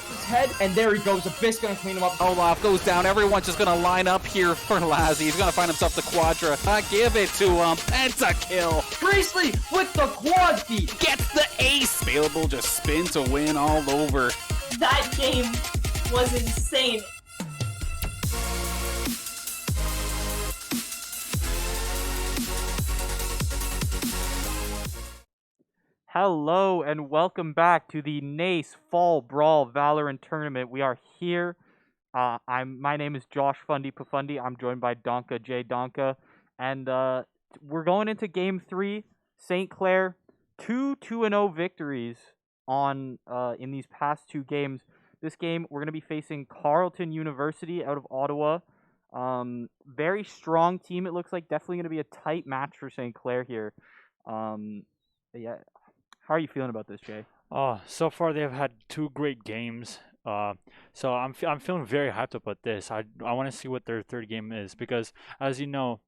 his head, and there he goes. Abyss gonna clean him up. Olaf goes down. Everyone's just gonna line up here for Lazzy. He's gonna find himself the Quadra. Give it to him. Penta-kill. Priestley with the quad feed. Gets the ace. Available, just spin to win all over. That game was insane. Hello and welcome back to the NACE Fall Brawl Valorant Tournament. We are here. My name is Josh Fundy Pafundi. I'm joined by Donka J Donka, and we're going into Game 3. St. Clair, 2-0 victories on in these past two games. This game we're going to be facing Carleton University out of Ottawa. Very strong team. It looks like definitely going to be a tight match for St. Clair here. Yeah. How are you feeling about this, Jay? So far they've had two great games. So I'm feeling very hyped about this. I want to see what their third game is because, as you know,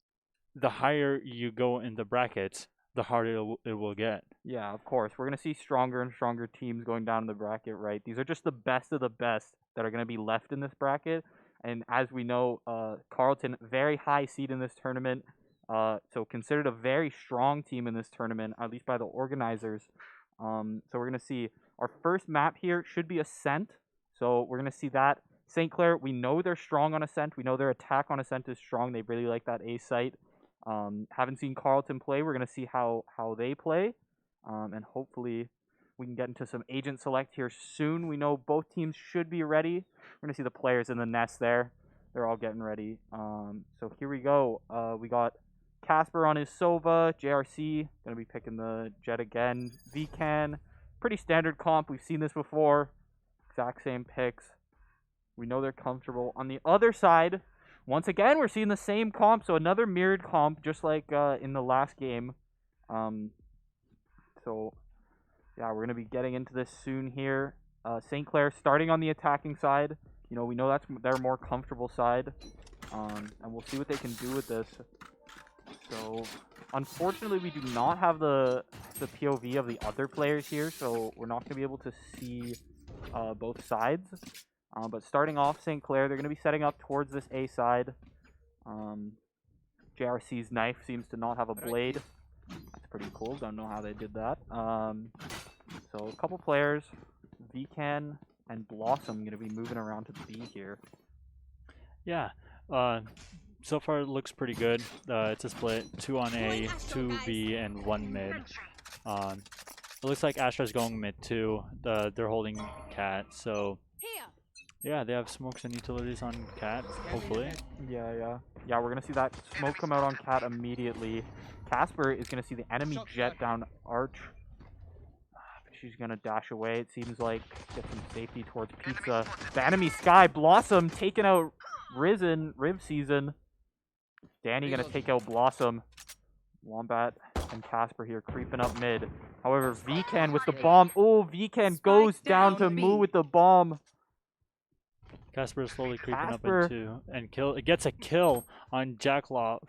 the higher you go in the brackets, the harder it will get. Yeah, of course. We're going to see stronger and stronger teams going down in the bracket, right? These are just the best of the best that are going to be left in this bracket. And as we know, Carleton, very high seed in this tournament. So considered a very strong team in this tournament, at least by the organizers. So we're going to see our first map here should be Ascent. So we're going to see that. St. Clair, we know they're strong on Ascent. We know their attack on Ascent is strong. They really like that A site. Haven't seen Carleton play. We're going to see how they play. And hopefully we can get into some agent select here soon. We know both teams should be ready. We're going to see the players in the nest there. They're all getting ready. So here we go. We got Casper on his Sova, JRC, going to be picking the Jet again. VCan, pretty standard comp. We've seen this before. Exact same picks. We know they're comfortable. On the other side, once again, we're seeing the same comp. So another mirrored comp, just like in the last game. So, yeah, we're going to be getting into this soon here. St. Clair starting on the attacking side. You know, we know that's their more comfortable side. And we'll see what they can do with this. So, unfortunately, we do not have the POV of the other players here, so we're not going to be able to see both sides. But starting off, St. Clair, they're going to be setting up towards this A side. JRC's knife seems to not have a blade. That's pretty cool. Don't know how they did that. So, a couple players, VCan and Blossom, going to be moving around to B here. Yeah. So far it looks pretty good. It's a split, 2 on A, 2 B, and 1 mid. It looks like Astra's going mid too. They're holding Cat, so yeah, they have smokes and utilities on Cat, hopefully. Yeah, we're gonna see that smoke come out on Cat immediately. Casper is gonna see the enemy jet down Arch. She's gonna dash away, it seems like. Get some safety towards Pizza. The enemy Sky, Blossom taking out Riv Season. Danny gonna take out Blossom. Wombat and Casper here creeping up mid. However, VCan with the bomb. Oh, VCan goes down to Moo with the bomb. Casper is slowly creeping up into and it gets a kill on Jacklov.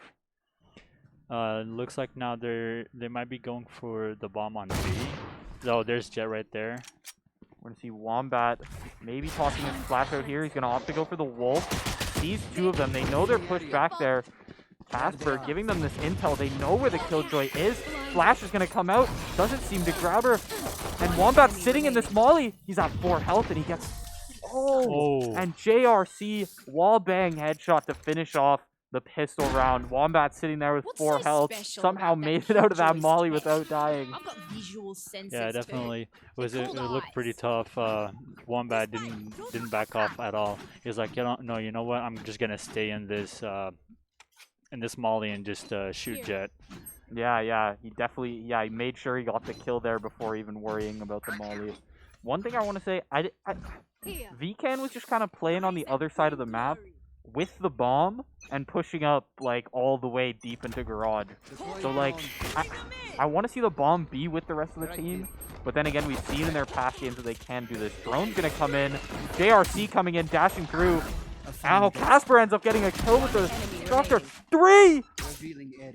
Looks like now they might be going for the bomb on B. Oh, there's Jet right there. We're gonna see Wombat maybe tossing his flash out here. He's gonna opt to go for the Wolf. Sees two of them. They know they're pushed back there. Casper giving them this intel. They know where the Killjoy is. Flash is gonna come out. Doesn't seem to grab her. And Wombat sitting in this molly. He's at 4 health and he gets and JRC wallbang headshot to finish off the pistol round. Wombat sitting there with 4 health. Somehow made it out of that molly without dying. I've got visual senses. Yeah, definitely. It looked pretty tough. Wombat didn't back off at all. He was like, you know what? I'm just gonna stay in this molly and just shoot Jet. Yeah. He made sure he got the kill there before even worrying about the molly. One thing I want to say, VCan was just kind of playing on the other side of the map with the bomb and pushing up like all the way deep into garage. So like I want to see the bomb be with the rest of the team, but then again, we've seen in their past games that they can do this. Drone's gonna come in, JRC coming in, dashing through. Ow, Casper ends up getting a kill with the Doctor 3.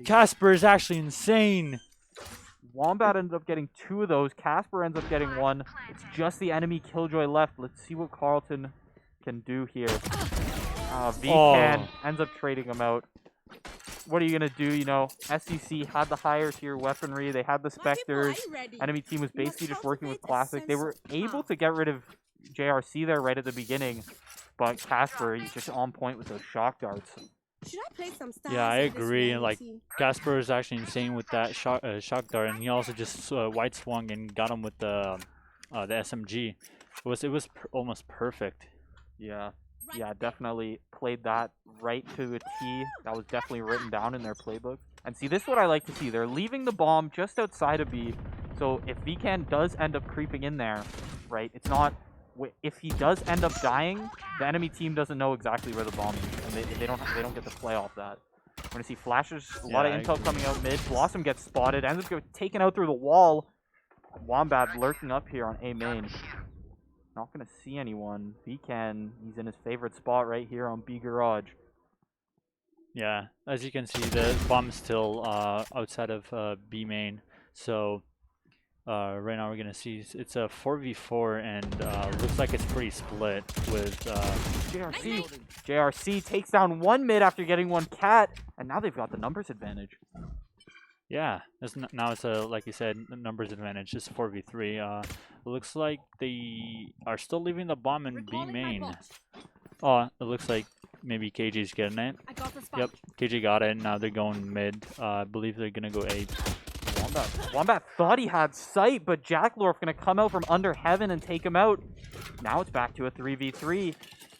Casper is actually insane. Wombat ended up getting 2 of those. Casper ends up getting 1. It's just the enemy Killjoy left. Let's see what Carleton can do here. Vcan ends up trading him out. What are you going to do? You know, SEC had the higher tier weaponry. They had the Spectres. Enemy team was basically just working with Classic. They were able to get rid of JRC there right at the beginning. But Casper, he's just on point with those shock darts. Should I play some stars Yeah, I in this agree. reality? Like, Casper is actually insane with that shock dart, and he also just white swung and got him with the SMG. It was almost perfect. Yeah. Yeah, definitely played that right to a T. That was definitely written down in their playbook. And see, this is what I like to see. They're leaving the bomb just outside of B. So if Vcan does end up creeping in there, right, it's not... If he does end up dying, the enemy team doesn't know exactly where the bomb is, and they don't get to play off that. We're gonna see flashes, a lot of intel coming out mid. Blossom gets spotted, ends up getting taken out through the wall. Wombat lurking up here on A main. Not gonna see anyone. Vcan, he's in his favorite spot right here on B garage. Yeah, as you can see, the bomb's still outside of B main. So right now we're gonna see it's a 4v4, and looks like it's pretty split with JRC takes down 1 mid after getting 1 cat, and now they've got the numbers advantage. Yeah, now it's a, like you said, numbers advantage. It's 4v3. Looks like they are still leaving the bomb in B main. Oh, it looks like maybe KJ's getting it. Yep, KJ got it. Now they're going mid. I believe they're gonna go A. Wombat thought he had sight, but Jacklorf gonna come out from under heaven and take him out. Now it's back to a 3v3.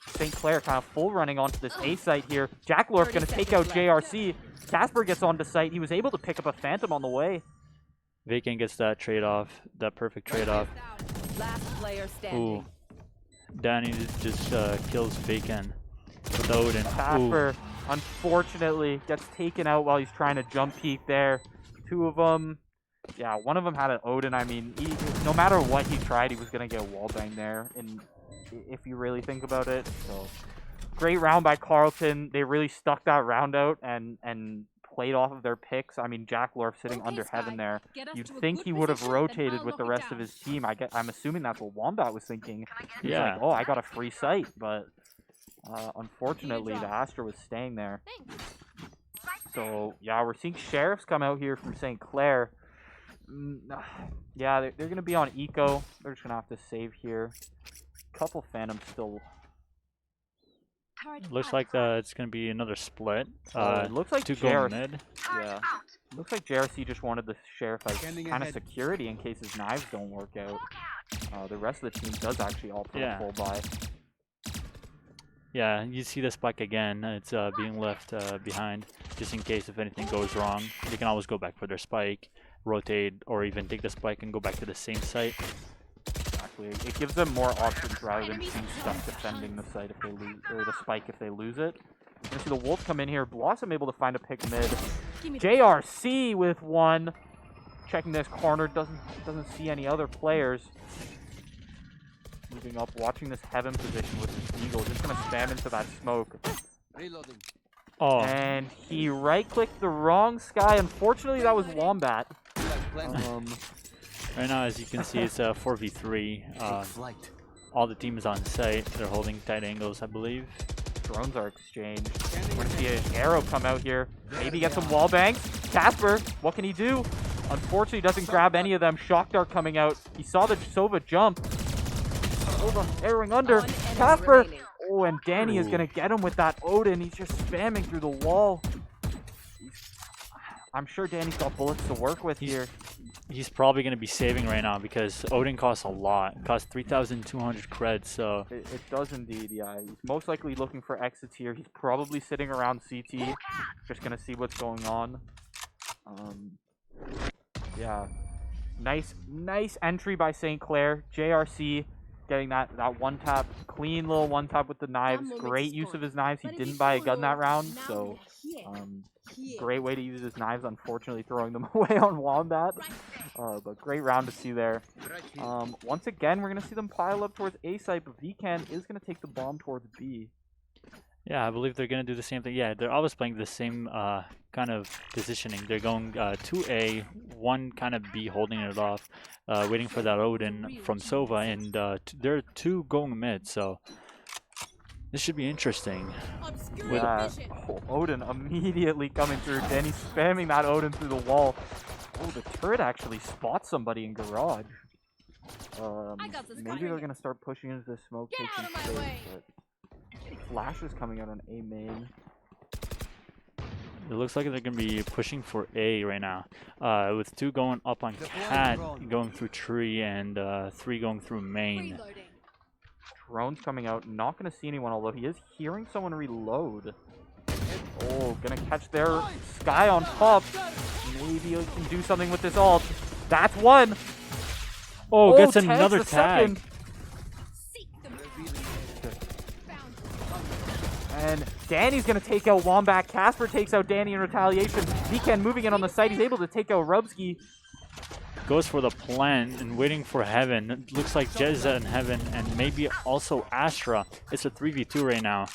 St. Clair kind of full running onto this A site here. Jacklorf gonna take out JRC. Casper gets onto site. He was able to pick up a Phantom on the way. Vacant gets that trade-off, that perfect trade-off. Last player standing. Ooh. Danny just kills Vacant with Odin. Casper, unfortunately, gets taken out while he's trying to jump peek there. 2 of them. Yeah, 1 of them had an Odin. I mean, no matter what he tried, he was going to get wallbang there, and if you really think about it. So, great round by Carleton. They really stuck that round out and played off of their picks. I mean, Jacklorf sitting under heaven there. You'd think he would have rotated with the rest of his team. I'm assuming that's what Wombat was thinking. He's like, oh, I got a free sight, but unfortunately, the Astra was staying there. So, yeah, we're seeing Sheriffs come out here from St. Clair. Yeah, they're going to be on Eco. They're just going to have to save here. Couple Phantoms still. Looks like it's going to be another split. It looks like going mid. Yeah. Looks like JRC just wanted the Sheriff as kind of security in case his knives don't work out. The rest of the team does actually all put a full buy. Yeah, you see the spike again. It's being left behind just in case if anything goes wrong. They can always go back for their spike, rotate, or even take the spike and go back to the same site. Exactly. It gives them more options rather than being stuck defending the site if they lose, or the spike if they lose it. You're gonna see the Wolf come in here. Blossom able to find a pick mid. JRC with 1. Checking this corner, doesn't see any other players. Moving up, watching this heaven position with his eagle. Just gonna spam into that smoke. Reloading. Oh. And he right-clicked the wrong sky. Unfortunately, that was Wombat. Right now, as you can see, it's a 4v3. All the team is on site. They're holding tight angles, I believe. Drones are exchanged. We're gonna see an arrow come out here. Maybe get some wall bangs. Casper, what can he do? Unfortunately, doesn't grab any of them. Shock dart coming out. He saw the Sova jump. Hold on, arrowing under. Casper! Oh, and Danny is going to get him with that Odin. He's just spamming through the wall. I'm sure Danny's got bullets to work with here. He's probably going to be saving right now because Odin costs a lot. It costs 3,200 creds, so... It does indeed, yeah. He's most likely looking for exits here. He's probably sitting around CT. Just going to see what's going on. Yeah. Nice entry by St. Clair. JRC getting that one tap. Clean little one tap with the knives. Great use of his knives. He didn't buy a gun that round, so... great way to use his knives, unfortunately throwing them away on Wombat. But great round to see there. Once again, we're going to see them pile up towards A site, but Vcan is going to take the bomb towards B. Yeah, I believe they're gonna do the same thing. Yeah, they're always playing the same kind of positioning. They're going 2A, 1 kind of B holding it off, waiting for that Odin from Sova, and there are 2 going mid, so this should be interesting. Yeah, Odin immediately coming through. Danny spamming that Odin through the wall. Oh, the turret actually spots somebody in garage. Maybe they're gonna start pushing into the smoke, take some space, but Flash is coming out on A main. It looks like they're gonna be pushing for A right now, with 2 going up on Cat, going through tree, and 3 going through main. Drone's coming out, not gonna see anyone, although he is hearing someone reload. Oh, gonna catch their Sky on top. Maybe he can do something with this ult. That's one. Oh, gets tags another the tag. second. And Danny's gonna take out Wombat. Casper takes out Danny in retaliation. Weekend moving in on the site. He's able to take out Rubsky. Goes for the plant and waiting for Heaven. It looks like Jezza and Heaven, and maybe also Astra. It's a 3v2 right now,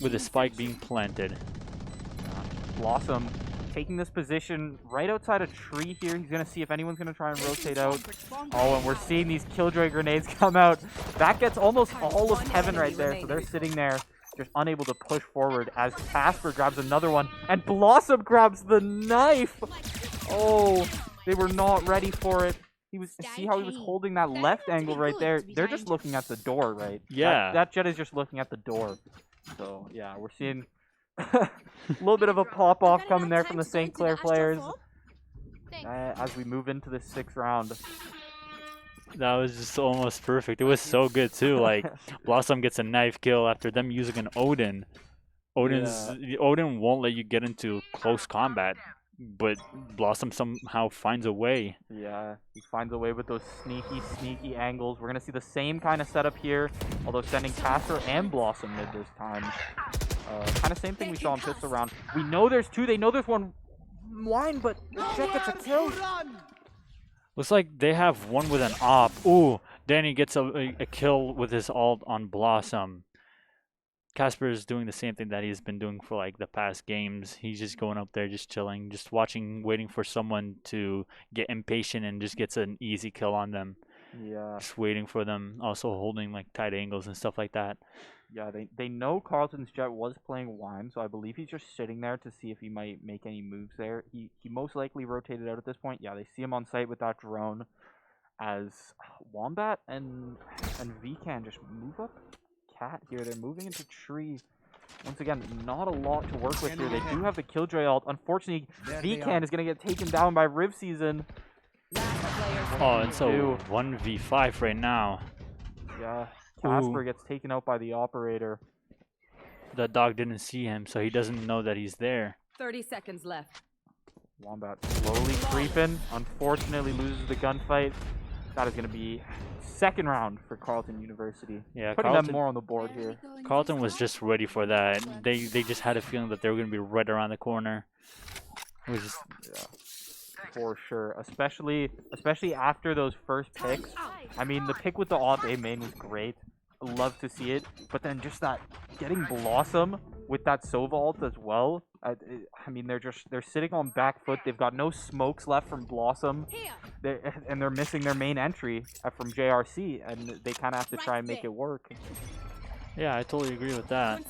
with the spike being planted. Blossom taking this position right outside a tree here. He's gonna see if anyone's gonna try and rotate out. Oh, and we're seeing these Killjoy grenades come out. That gets almost all of Heaven right there, so they're sitting there just unable to push forward as Casper grabs another one, and Blossom grabs the knife. Oh, they were not ready for it. He was, see how he was holding that left angle right there? They're just looking at the door, right? Yeah. That Jet is just looking at the door. So, yeah, we're seeing a little bit of a pop-off coming there from the St. Clair players as we move into the 6th round. That was just almost perfect. It was so good too. Like Blossom gets a knife kill after them using an Odin. Odin won't let you get into close combat, but Blossom somehow finds a way. Yeah, he finds a way with those sneaky angles. We're gonna see the same kind of setup here, although sending Casper and Blossom mid this time. Kind of same thing we saw in pistol round. We know there's 2. They know there's one line, but Jet gets a kill. Looks like they have 1 with an op. Ooh, Danny gets a kill with his ult on Blossom. Casper is doing the same thing that he's been doing for like the past games. He's just going up there, just chilling, just watching, waiting for someone to get impatient and just gets an easy kill on them. Yeah. Just waiting for them, also holding like tight angles and stuff like that. Yeah, they know Carleton's Jet was playing Wime, so I believe he's just sitting there to see if he might make any moves there. He most likely rotated out at this point. Yeah, they see him on site with that drone as Wombat and Vcan just move up Cat here. They're moving into tree. Once again, not a lot to work with here. They do have the Killjoy ult. Unfortunately, Vcan is going to get taken down by Riv Season. Oh, and so 1v5 right now. Yeah. Casper gets taken out by the operator. The dog didn't see him, so he doesn't know that he's there. 30 seconds left. Wombat slowly creeping. Unfortunately, loses the gunfight. That is going to be 2nd round for Carleton University. Yeah, putting them more on the board here. Carleton was just ready for that. They just had a feeling that they were going to be right around the corner. It was just... Yeah. For sure, especially after those first picks. I mean, the pick with the off A main was great. Love to see it, but then just that getting Blossom with that Sova ult as well. I mean, they're sitting on back foot. They've got no smokes left from Blossom, and they're missing their main entry from JRC, and they kind of have to try and make it work. Yeah, I totally agree with that.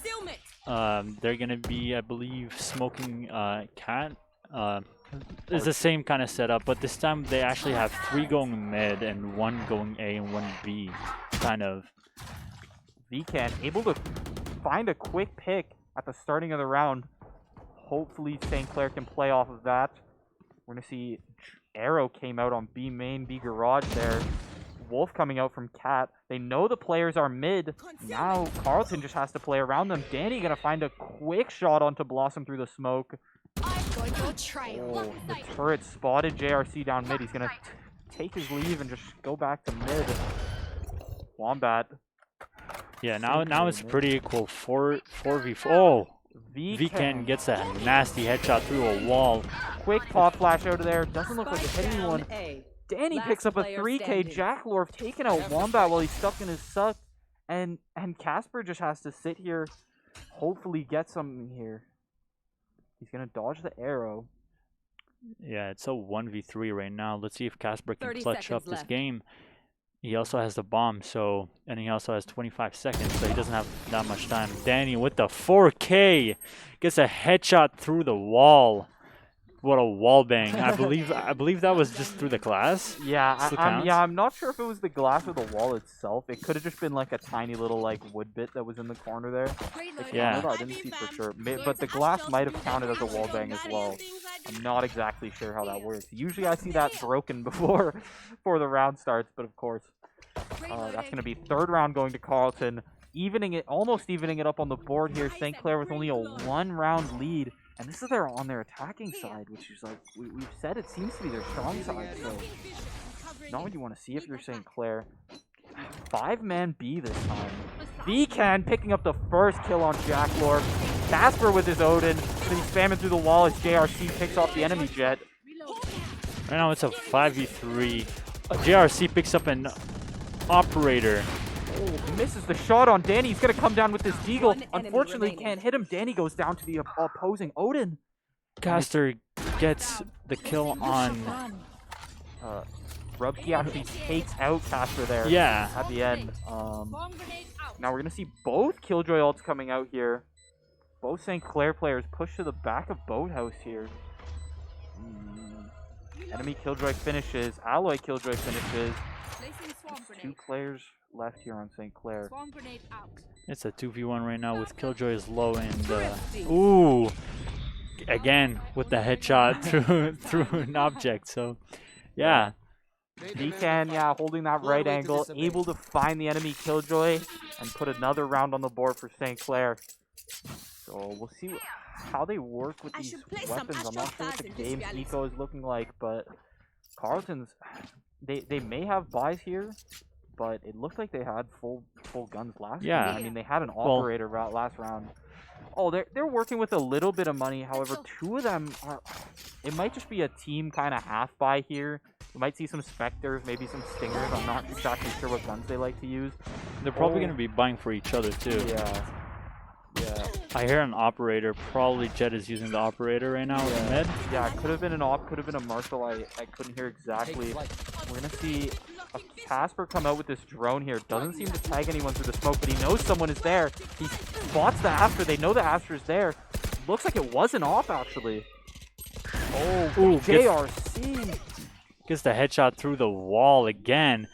They're gonna be, I believe, smoking Cat. It's the same kind of setup, but this time they actually have 3 going mid and 1 going A and 1 B, kind of. Vcan able to find a quick pick at the starting of the round. Hopefully St. Clair can play off of that. We're going to see Arrow came out on B main, B garage there. Wolf coming out from Cat. They know the players are mid. Now Carleton just has to play around them. Danny going to find a quick shot onto Blossom through the smoke. Oh, the turret spotted JRC down mid. He's going to take his leave and just go back to mid. Wombat. Yeah, now it's pretty equal. 4v4. Oh! Vcan gets a nasty headshot through a wall. Quick pop flash out of there. Doesn't look like it hit anyone. Danny picks up a 3K. Jacklorf taking out Wombat while he's stuck in his suck. And Casper just has to sit here, hopefully get something here. He's gonna dodge the arrow. Yeah, it's a 1v3 right now. Let's see if Casper can 30 clutch up seconds this left. game. He also has the bomb, so, and he also has 25 seconds, so he doesn't have that much time. Danny with the 4K gets a headshot through the wall. What a wall bang! I believe that was just through the glass. Yeah, Still I'm counts? not sure if it was the glass or the wall itself. It could have just been like a tiny little like wood bit that was in the corner there. Yeah. I didn't see for sure. But the glass might have counted as a wall bang as well. I'm not exactly sure how that works. Usually I see that broken before the round starts, but of course, that's going to be third round going to Carleton, almost evening it up on the board here. St. Clair with only a 1-round lead, and this is on their attacking side, which is like we've said it seems to be their strong side. So not what you want to see if you're St. Clair. 5-man B this time. VCan picking up the first kill on Jacklor. Casper with his Odin. Gonna be spamming through the wall as JRC picks off the enemy jet. Right now it's a 5v3. JRC picks up an operator. Oh, misses the shot on Danny. He's gonna come down with this deagle. One enemy Unfortunately, remaining. can't hit him. Danny goes down to the opposing Odin. Caster gets the kill on. Rubkey actually takes out Casper there. Yeah. At the end. Now we're gonna see both Killjoy ults coming out here. Both St. Clair players push to the back of Boathouse here. Enemy Killjoy finishes. Alloy Killjoy finishes. There's 2 players left here on St. Clair. It's a 2v1 right now with Killjoy is low and ooh, again with the headshot through an object. So yeah. VCan, yeah, holding that right angle, able to find the enemy Killjoy and put another round on the board for St. Clair. So we'll see how they work with these weapons. I'm not sure what the game's eco is looking like, but Carleton's, they may have buys here, but it looked like they had full guns last round. I mean, they had an operator last round. Oh, they're working with a little bit of money. However, 2 of them are. It might just be a team kind of half buy here. We might see some Spectres, maybe some Stingers. I'm not exactly sure what guns they like to use. They're probably going to be buying for each other too. Yeah. I hear an operator. Probably Jet is using the operator right now in the mid. Yeah, it could have been an op, could have been a Marshall. I couldn't hear exactly. We're gonna see a Casper come out with this drone here. Doesn't seem to tag anyone through the smoke, but he knows someone is there. He spots the Astra. They know the Astra is there. Looks like it wasn't off actually. Oh, Ooh, JRC. Gets the headshot through the wall again.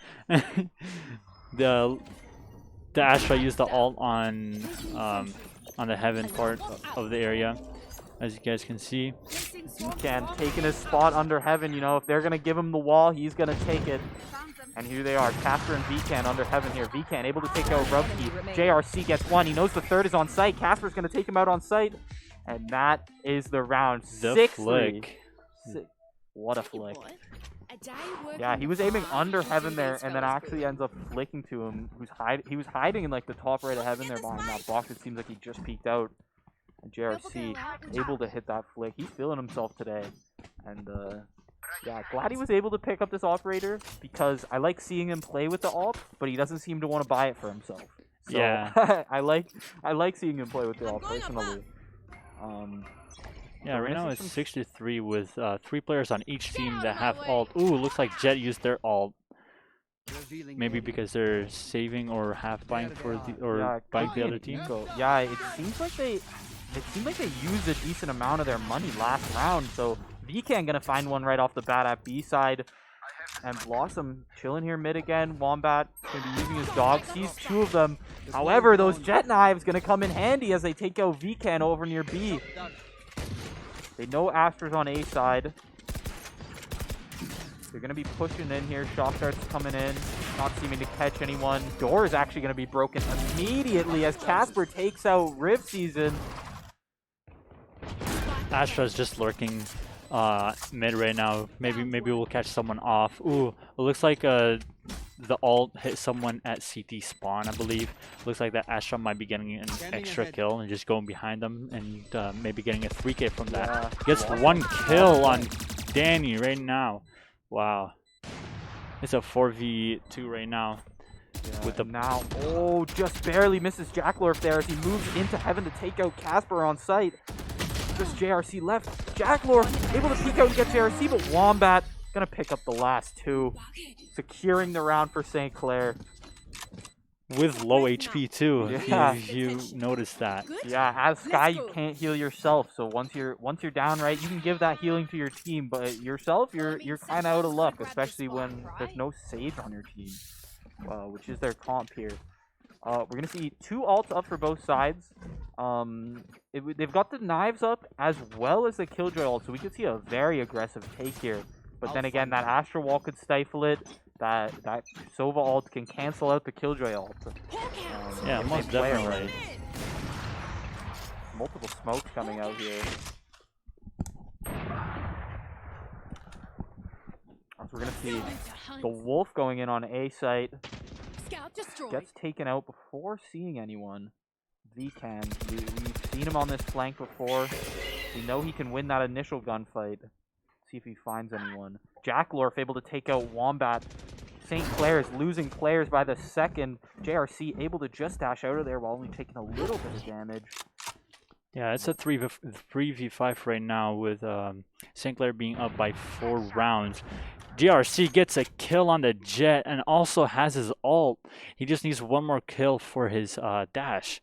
The Astra used the ult on the heaven part of the area, as you guys can see. VCan taking his spot under heaven. You know, if they're gonna give him the wall, he's gonna take it. And here they are, Casper and VCan under heaven here. VCan able to take out Rubkey. JRC gets 1. He knows the third is on site. Casper's gonna take him out on site, and that is the round. The 6-3. flick. What a flick. Yeah, he was aiming under heaven there, and then actually ends up flicking to him. He was hiding in like the top right of heaven there behind that box. It seems like he just peeked out. And JRC able to hit that flick. He's feeling himself today, and yeah, glad he was able to pick up this operator because I like seeing him play with the ult, but he doesn't seem to want to buy it for himself. So, Yeah. I like seeing him play with the ult personally. Yeah, right now it's 6-3 with 3 players on each team that have ult. Ooh, looks like Jet used their ult. Maybe because they're saving or half buying for buying the other team. Yeah, it seems like they used a decent amount of their money last round. So VCan gonna find one right off the bat at B side. And Blossom chilling here mid again. Wombat gonna be using his dog. Sees 2 of them. However, those jet knives gonna come in handy as they take out VCan over near B. They know Astra's on A side. They're going to be pushing in here. Shock darts coming in. Not seeming to catch anyone. Door is actually going to be broken immediately as Casper takes out Riv Season. Astra's just lurking mid right now. Maybe we'll catch someone off. Ooh, it looks like the ult hit someone at CT spawn, I believe. Looks like that Astra might be getting an extra kill and just going behind them and maybe getting a 3K from that. Gets 1 kill on Danny right now. Wow. It's a 4v2 right now. Yeah, with the now, oh, just barely misses Jacklorf there as he moves into heaven to take out Casper on site. Just JRC left. Jacklorf able to peek out and get JRC, but Wombat gonna pick up the last two, securing the round for St. Clair. with low HP too. Yeah. If you noticed that. Yeah, as Sky, you can't heal yourself. So once you're down, right, you can give that healing to your team, but yourself, you're kind of out of luck, especially when there's no Sage on your team, which is their comp here. We're gonna see 2 ults up for both sides. They've got the knives up as well as the Killjoy ult, so we could see a very aggressive take here. But then again, that Astral Wall could stifle it. That Sova ult can cancel out the Killjoy ult. Yeah, most definitely. Multiple smokes coming out here. So we're gonna see the Wolf going in on A site. Gets taken out before seeing anyone. Vcan, we've seen him on this flank before. We know he can win that initial gunfight. See if he finds anyone. Jacklorf able to take out Wombat. St. Clair is losing players by the second. JRC able to just dash out of there while only taking a little bit of damage. Yeah, it's a 3v5 right now with St. Clair being up by 4 rounds. JRC gets a kill on the Jet and also has his ult. He just needs one more kill for his dash.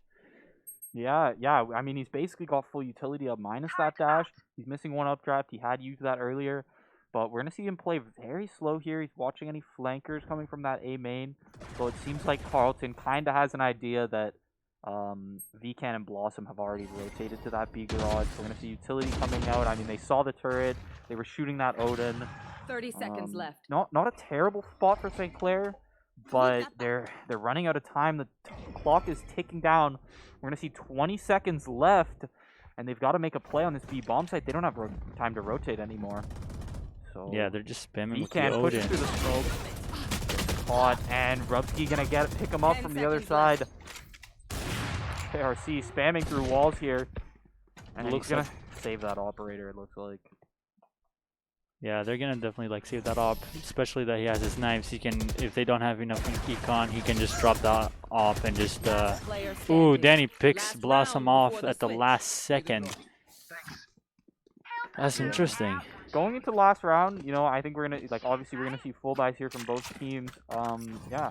Yeah. I mean, he's basically got full utility up minus that dash. He's missing one updraft. He had used that earlier. But we're going to see him play very slow here. He's watching any flankers coming from that A main. So it seems like Carleton kind of has an idea that Vcan and Blossom have already rotated to that B garage. So we're going to see utility coming out. I mean, they saw the turret. They were shooting that Odin. 30 seconds left. Not a terrible spot for St. Clair, but they're running out of time. The clock is ticking down. We're going to see 20 seconds left, and they've got to make a play on this B bomb site. They don't have time to rotate anymore. So yeah, they're just spamming with the Vcan pushes Odin. through the smoke. Caught, and Rubsky going to pick him up from the other side. JRC spamming through walls here. And he's going to save that operator, it looks like. Yeah, they're gonna definitely like save that op, especially that he has his knives. He can, if they don't have enough econ, he can just drop that op and just. Ooh, Danny picks Blossom off at the last second. That's interesting. Going into the last round, you know, I think we're gonna obviously we're gonna see full buys here from both teams. Yeah,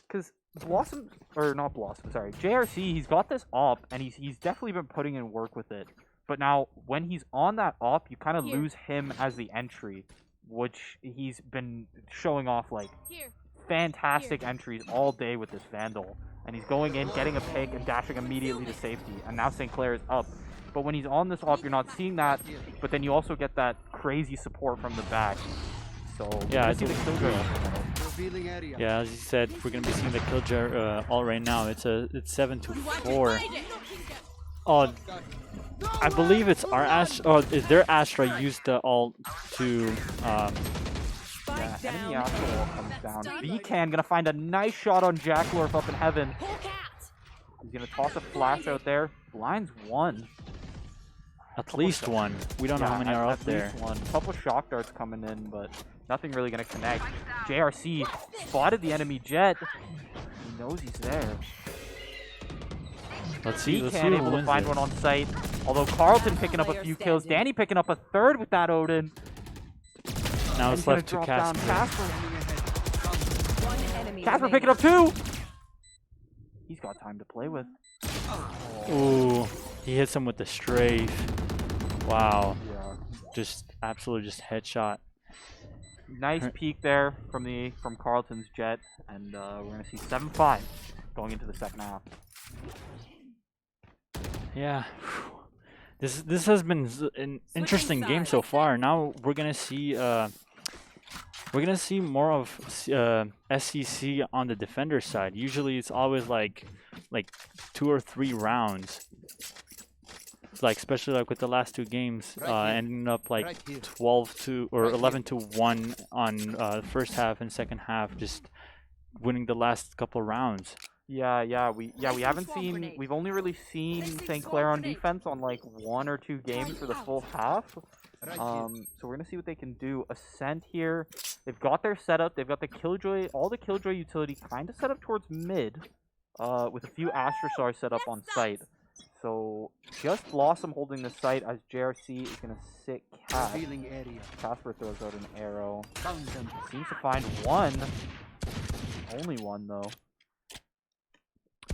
because Blossom or not Blossom, sorry, JRC, he's got this op and he's definitely been putting in work with it. But now, when he's on that op, you kind of lose him as the entry, which he's been showing off, like, fantastic entries all day with this Vandal. And he's going in, getting a pick, and dashing immediately to safety. And now St. Clair is up. But when he's on this op, you're not seeing that, but then you also get that crazy support from the back. So, yeah, see the Killjoy. Yeah, as you said, we're going to be seeing the Killjoy all right now. It's 7-4. Oh, I believe it's our Astra. Oh, their Astra used the ult to. Yeah, enemy Astra comes down. Vcan gonna find a nice shot on Jacklorf up in heaven. He's gonna toss a flash out there. Blinds one. At least one. We don't know how many are up there. One. Couple shock darts coming in, but nothing really gonna connect. JRC spotted the enemy Jet. He knows he's there. Let's see. Vcan able to find one on site. Although Carleton picking up a few kills. Danny picking up a third with that Odin. Now it's left to Casper. Casper picking up 2. He's got time to play with. Ooh, he hits him with the strafe. Wow. Yeah. Just absolutely just headshot. Nice peek there from Carleton's Jet, and we're gonna see 7-5 going into the second half. Yeah, this has been an interesting game so far. Now we're gonna see more of SCC on the defender side. Usually it's always like 2 or 3 rounds. Like especially like with the last 2 games, ending up like 12-2 or 11-1 on first half and second half, just winning the last couple rounds. Yeah, we haven't seen. We've only really seen St. Clair on defense on like 1 or 2 games for the full half. So we're gonna see what they can do. Ascent here. They've got their setup. They've got the Killjoy, all the Killjoy utility kind of set up towards mid, with a few Astra Stars set up on site. So just Blossom holding the site as JRC is gonna sit Cat. Casper throws out an arrow. Seems to find one. Only one though.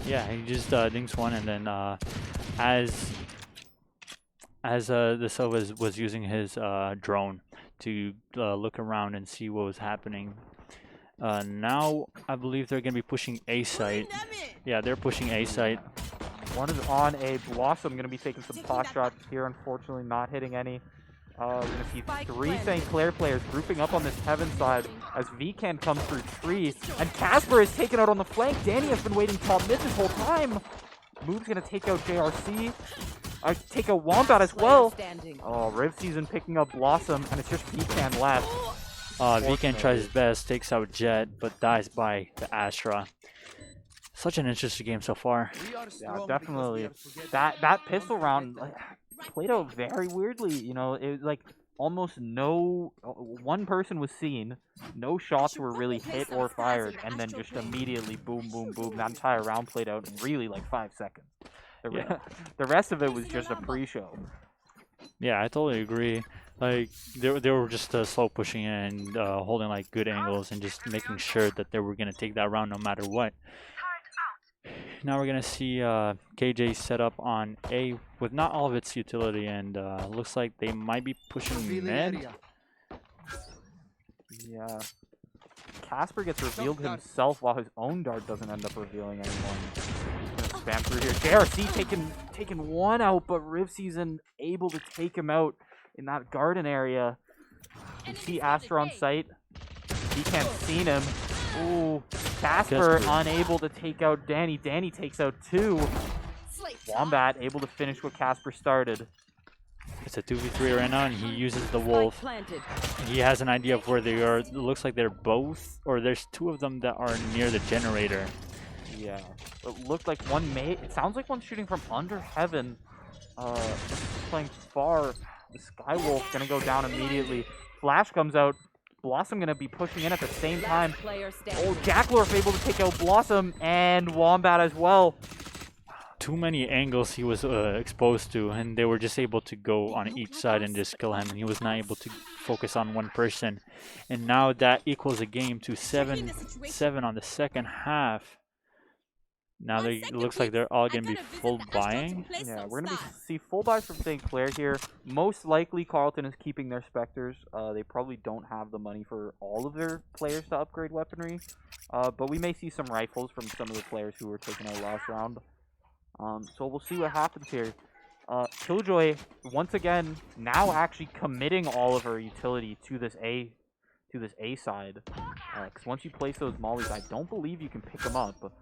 Yeah, he just dinks one, and then as the Silva was using his drone to look around and see what was happening. Now I believe they're gonna be pushing A site. Yeah, they're pushing A site. One is on a Blossom, gonna be taking some pot shots here, unfortunately not hitting any. We're gonna see three St. Clair players grouping up on this heaven side as VCan comes through tree, and Casper is taken out on the flank. Danny has been waiting top mid this whole time. Move's gonna take out JRC. Take out Wombat as well. Oh, Riv Season picking up Blossom, and it's just VCan left. VCan tries his best, takes out Jet, but dies by the Astra. Such an interesting game so far. Yeah, definitely. That pistol round played out very weirdly. You know, it was like almost no one person was seen, no shots were really hit or fired, and then just immediately boom, boom, boom. That entire round played out in really like 5 seconds. The rest of it was just a pre-show. Yeah, I totally agree. Like they were just slow pushing and holding like good angles and just making sure that they were gonna take that round no matter what. Now we're gonna see KJ set up on A with not all of its utility, and looks like they might be pushing mid. Yeah. Casper gets revealed himself while his own dart doesn't end up revealing anyone. Spam through here. JRC taking one out, but Riv Season able to take him out in that garden area. You see Astra on site. He can't see him. Ooh, Casper unable to take out Danny. Danny takes out 2. Wombat able to finish what Casper started. It's a 2v3 right now, and he uses the wolf. He has an idea of where they are. It looks like they're both, or there's 2 of them that are near the generator. Yeah, it looked like one may. It sounds like one's shooting from under heaven. Playing far. The Skywolf gonna go down immediately. Flash comes out. Blossom gonna be pushing in at the same time. Oh, Jacklorf able to take out Blossom and Wombat as well. Too many angles he was exposed to, and they were just able to go on each side and just kill him, and he was not able to focus on one person. And now that equals a game to 7-7 on the second half. Now it looks like they're all going to be full buying. Yeah, we're going to see full buys from St. Clair here. Most likely Carleton is keeping their Spectres. They probably don't have the money for all of their players to upgrade weaponry. But we may see some rifles from some of the players who were taken out last round. So we'll see what happens here. Killjoy, once again, now actually committing all of her utility to this A side. Because once you place those mollies, I don't believe you can pick them up.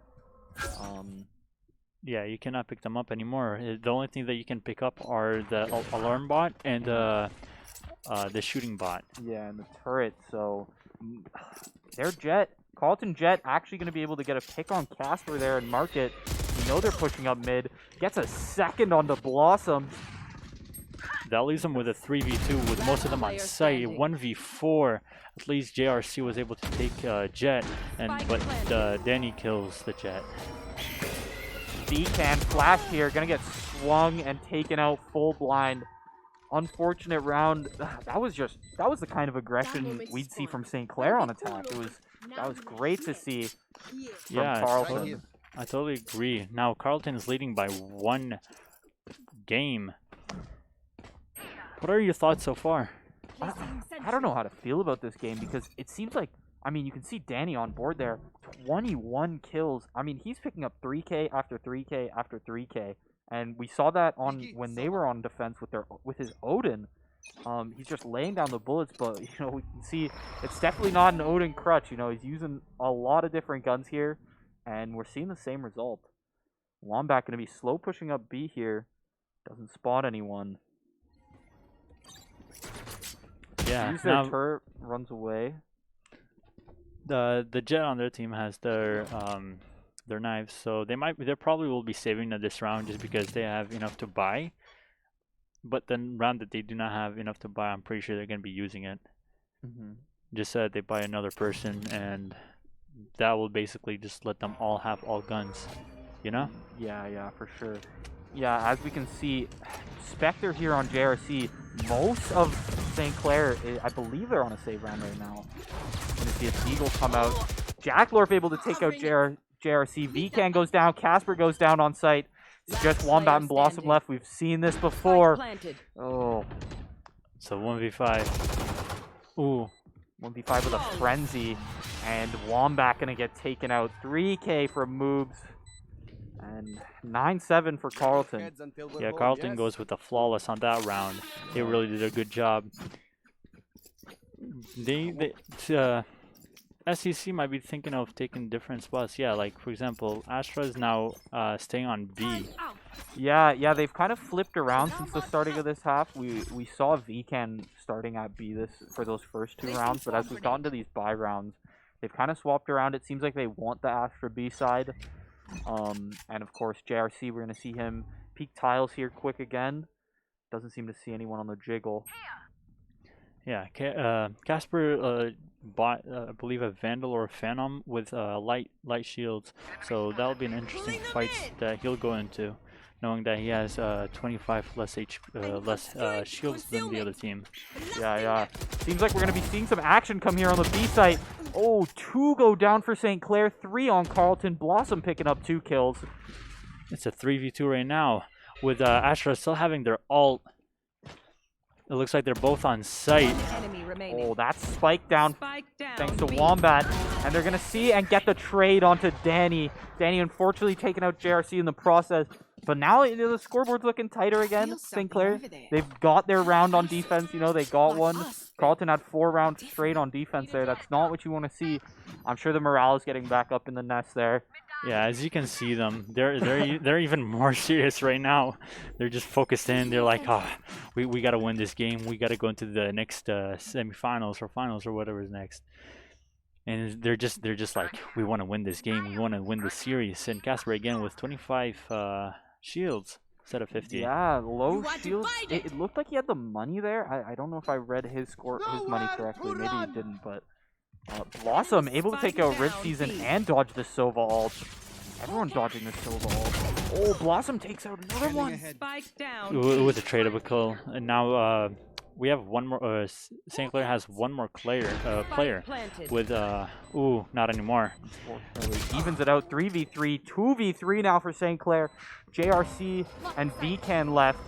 Yeah, you cannot pick them up anymore. The only thing that you can pick up are the alarm bot and the shooting bot. Yeah, and the turret. So their Carleton Jet actually going to be able to get a pick on Casper there and mark it. You know they're pushing up mid. Gets a second on the Blossom. That leaves them with a 3v2 with most of them on site. 1v4. At least JRC was able to take Jet, but Danny kills the Jet. VCan flash here, gonna get swung and taken out full blind. Unfortunate round. That was the kind of aggression we'd see from St. Clair on attack. That was great to see from Carleton. I totally agree. Now Carleton is leading by 1 game. What are your thoughts so far? I don't know how to feel about this game because it seems like, I mean, you can see Danny on board there. 21 kills. I mean, he's picking up 3K after 3K after 3K. And we saw that when they were on defense with his Odin. He's just laying down the bullets, but, you know, we can see it's definitely not an Odin crutch. You know, he's using a lot of different guns here, and we're seeing the same result. Wombat going to be slow pushing up B here. Doesn't spot anyone. Yeah, Use their turret, runs away. The Jet on their team has their knives, so they probably will be saving this round just because they have enough to buy. but then round that they do not have enough to buy, I'm pretty sure they're gonna be using it. Just said they buy another person, and that will basically just let them all have all guns, you know? Yeah, for sure. Yeah, as we can see, Spectre here on JRC, most of St. Clair, I believe they're on a save round right now. Gonna see a Eagle come out. Jacklorf able to take out JRC. VCan goes down, Casper goes down on site. It's just Wombat and Blossom left. We've seen this before. Oh. So 1v5. Ooh. 1v5 with a frenzy, and Wombat gonna get taken out. 3K from Moobs, and 9-7 for Carleton. Yeah, Carleton goes with the flawless on that round. They really did a good job. SEC might be thinking of taking different spots. Yeah, like for example, Astra is now staying on B. Yeah, they've kind of flipped around since the starting of this half. We saw VCan starting at B for those first 2 rounds, but as we've gotten to these bye rounds, they've kind of swapped around. It seems like they want the Astra B side. And of course, JRC, we're going to see him peek tiles here quick again. Doesn't seem to see anyone on the jiggle. Yeah, Casper bought, I believe, a Vandal or a Phantom with light shields. So that'll be an interesting fight that he'll go into, knowing that he has 25 less shields than the other team. Yeah. Seems like we're going to be seeing some action come here on the B site. Oh, 2 go down for St. Clair, 3 on Carleton. Blossom picking up 2 kills. It's a 3v2 right now, with Astra still having their ult. It looks like they're both on site. Oh, that's spiked down thanks to Wombat. And they're going to see and get the trade onto Danny. Danny unfortunately taking out JRC in the process. But now the scoreboard's looking tighter again. St. Clair, they've got their round on defense. You know, they got one. Carleton had 4 rounds straight on defense there. That's not what you want to see. I'm sure the morale is getting back up in the nest there. Yeah, as you can see them, they're even more serious right now. They're just focused in. They're like, oh, we got to win this game. We got to go into the next semifinals or finals or whatever is next. And they're just like, we want to win this game. We want to win this series. And Casper again with 25 shields instead of 50. Yeah, low shields. It looked like he had the money there. I don't know if I read his money correctly. Maybe he didn't, but Blossom able to take out Rip Season and dodge the Sova ult. Everyone dodging the Sova ult. Oh, Blossom takes out another one. It was a tradable kill. And now we have one more. St. Clair has one more player with ooh, not anymore. Evens it out. 3v3, 2v3 now for St. Clair. JRC and VCan left.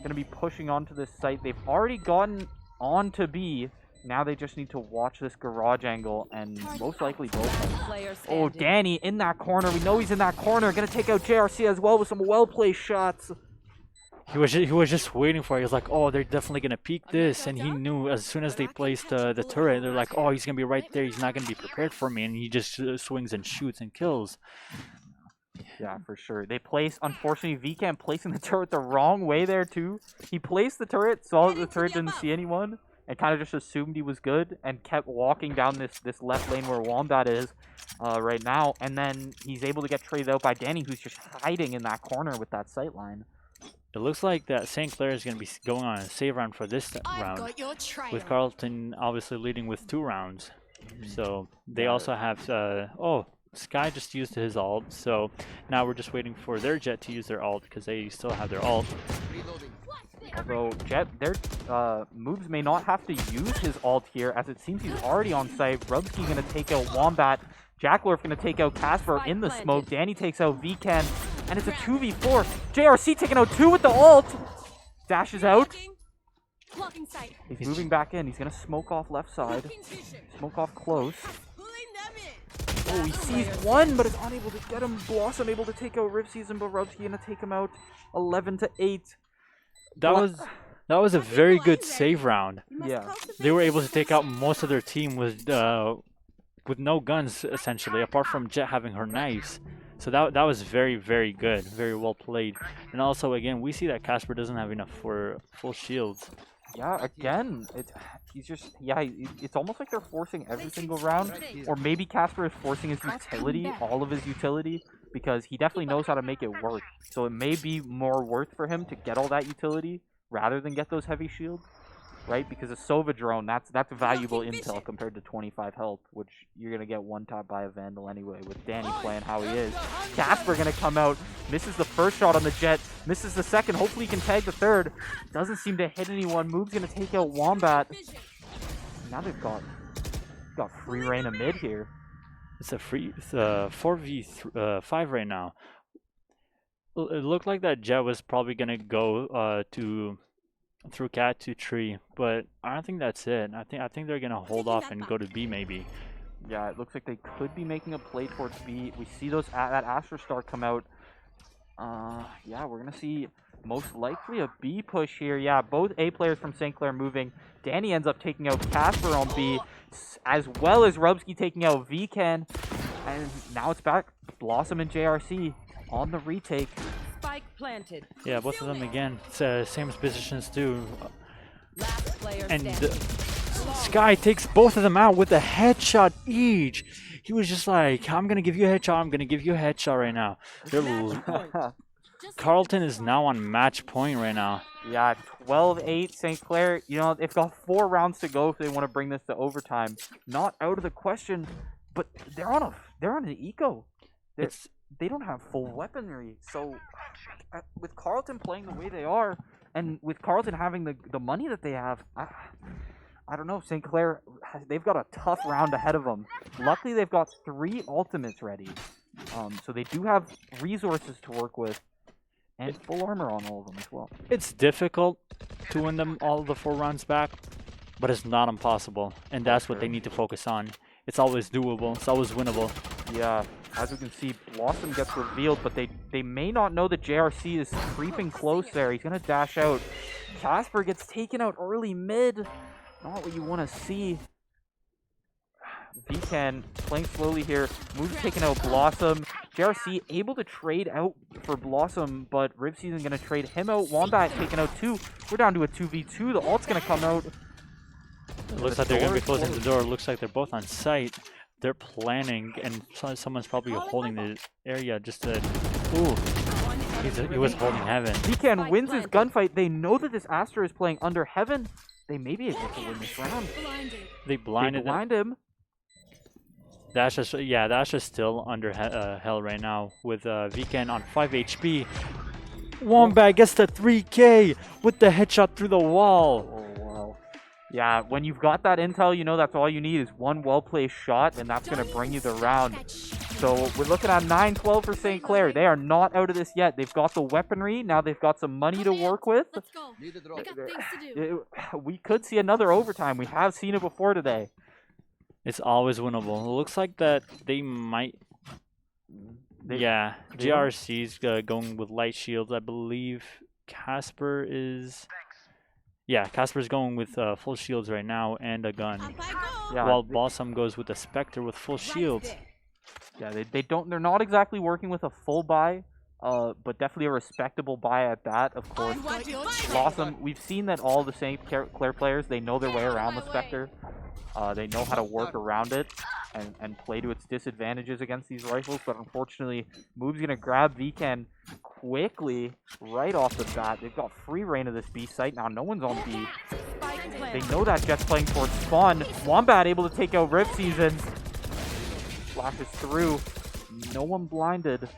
Gonna be pushing onto this site. They've already gotten on to B. Now they just need to watch this garage angle and most likely both. Oh, Danny in that corner. We know he's in that corner. Gonna take out JRC as well with some well-placed shots. He was just waiting for it. He was like, oh, they're definitely gonna peek this, and he knew as soon as they placed the turret, they're like, oh, he's gonna be right there. He's not gonna be prepared for me, and he just swings and shoots and kills. Yeah, for sure. They placed, unfortunately, VCan placing the turret the wrong way there too. He placed the turret, saw that the turret didn't see anyone, and kind of just assumed he was good and kept walking down this left lane where Wombat is right now. And then he's able to get traded out by Danny, who's just hiding in that corner with that sight line. It looks like that St. Clair is going to be going on a save round for this round, with Carleton obviously leading with 2 rounds. So they also have, oh, Sky just used his ult, so now we're just waiting for their Jet to use their ult because they still have their ult. Although Jet, their moves may not have to use his ult here, as it seems he's already on site. Rubsky gonna take out Wombat. Jacklorf gonna take out Casper in the smoke. Danny takes out VCan, and it's a 2v4. JRC taking out 2 with the ult. Dashes out. He's moving back in. He's gonna smoke off left side. Smoke off close. Oh, he sees one, but is unable to get him. Blossom able to take out Rip Season, but Rubsky gonna take him out 11-8. That was a very good save round. Yeah. They were able to take out most of their team with no guns, essentially, apart from Jet having her knives. So that was very, very good. Very well played. And also, again, we see that Casper doesn't have enough for full shields. Yeah, again, it's almost like they're forcing every single round. Or maybe Casper is forcing his utility, all of his utility, because he definitely knows how to make it work. So it may be more worth for him to get all that utility rather than get those heavy shields, right? Because a Sova drone, that's valuable intel compared to 25 health, which you're going to get one-tap by a Vandal anyway, with Danny playing how he is. Casper going to come out, misses the first shot on the Jet, misses the second, hopefully he can tag the third. Doesn't seem to hit anyone. Move's going to take out Wombat. Now they've got free reign of mid here. It's a 4v5 right now. It looked like that Jet was probably gonna go through cat to tree, but I don't think that's it. I think they're gonna hold off and go to B maybe. Yeah, it looks like they could be making a play towards B. We see that Astra Star come out. Yeah, we're gonna see most likely a B push here. Yeah, both A players from St. Clair moving. Danny ends up taking out Casper on B, as well as Rubsky taking out VCan. And now it's back. Blossom and JRC on the retake. Spike planted. Yeah, both of them again. It's, same positions too. Last player And standing. Sky takes both of them out with a headshot each. He was just like, I'm gonna give you a headshot. I'm gonna give you a headshot right now. Carleton is now on match point right now. Yeah, 12-8 St. Clair. You know, they've got 4 rounds to go if they want to bring this to overtime. Not out of the question, but they're on an eco. They don't have full weaponry. So with Carleton playing the way they are, and with Carleton having the money that they have, I don't know. St. Clair, they've got a tough round ahead of them. Luckily, they've got 3 ultimates ready. So they do have resources to work with. And full armor on all of them as well. It's difficult to win them all the 4 rounds back, but it's not impossible. And that's what they need to focus on. It's always doable. It's always winnable. Yeah, as we can see, Blossom gets revealed, but they may not know that JRC is creeping close there. He's going to dash out. Casper gets taken out early mid. Not what you want to see. VCan playing slowly here. Moves taking out Blossom. JRC able to trade out for Blossom, but Rib Season going to trade him out. Wombat taking out 2. We're down to a 2v2. The ult's going to come out. It looks like they're going to be closing the door. It looks like they're both on site. They're planning, and someone's probably holding the area just to... Ooh, he was holding Heaven. VCan wins his gunfight. They know that this Astra is playing under Heaven. They may be able to win this round. They blinded him. That's just still under hell right now with VCan on 5 HP. Wombat gets the 3K with the headshot through the wall. Oh, wow. Yeah, when you've got that intel, you know that's all you need is one well-placed shot, and that's going to bring you the round. So we're looking at 9-12 for St. Clair. They are not out of this yet. They've got the weaponry. Now they've got some money to work with. Let's go. I got things to do. We could see another overtime. We have seen it before today. It's always winnable. It looks like that they might... Yeah, GRC's going with light shields. I believe Casper is... Yeah, Casper's going with full shields right now and a gun. Yeah, while Blossom goes with a Spectre with full shields. Yeah, they're not exactly working with a full buy, but definitely a respectable buy at that, of course. Blossom, we've seen that all the St. Clair players, they know their way around the Spectre. They know how to work around it and play to its disadvantages against these rifles, but unfortunately, Move's going to grab VCan quickly right off the bat. They've got free reign of this B site. Now no one's on B. They know that Jet's playing towards spawn. Wombat able to take out Rip Season. Flashes through. No one blinded.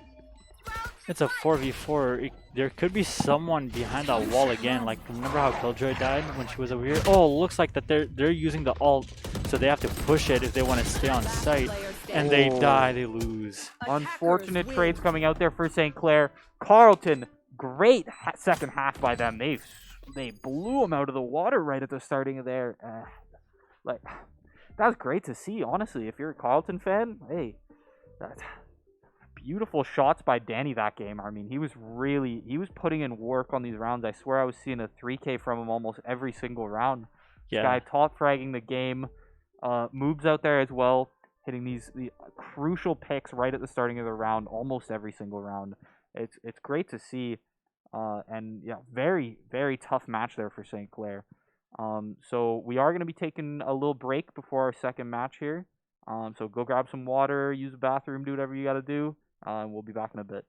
It's a 4v4. There could be someone behind that wall again. Like, remember how Killjoy died when she was over here? Oh, looks like that they're using the ult, so they have to push it if they want to stay on site. And they die, they lose. Unfortunate trades coming out there for St. Clair. Carleton, great second half by them. They blew them out of the water right at the starting of there. Like, that was great to see, honestly. If you're a Carleton fan, hey, that's beautiful shots by Danny that game. I mean, he was putting in work on these rounds. I swear I was seeing a 3K from him almost every single round. Yeah. This guy top fragging the game. Moves out there as well, hitting the crucial picks right at the starting of the round, almost every single round. It's great to see. And yeah, very, very tough match there for St. Clair. So we are going to be taking a little break before our second match here. So go grab some water, use the bathroom, do whatever you got to do. We'll be back in a bit.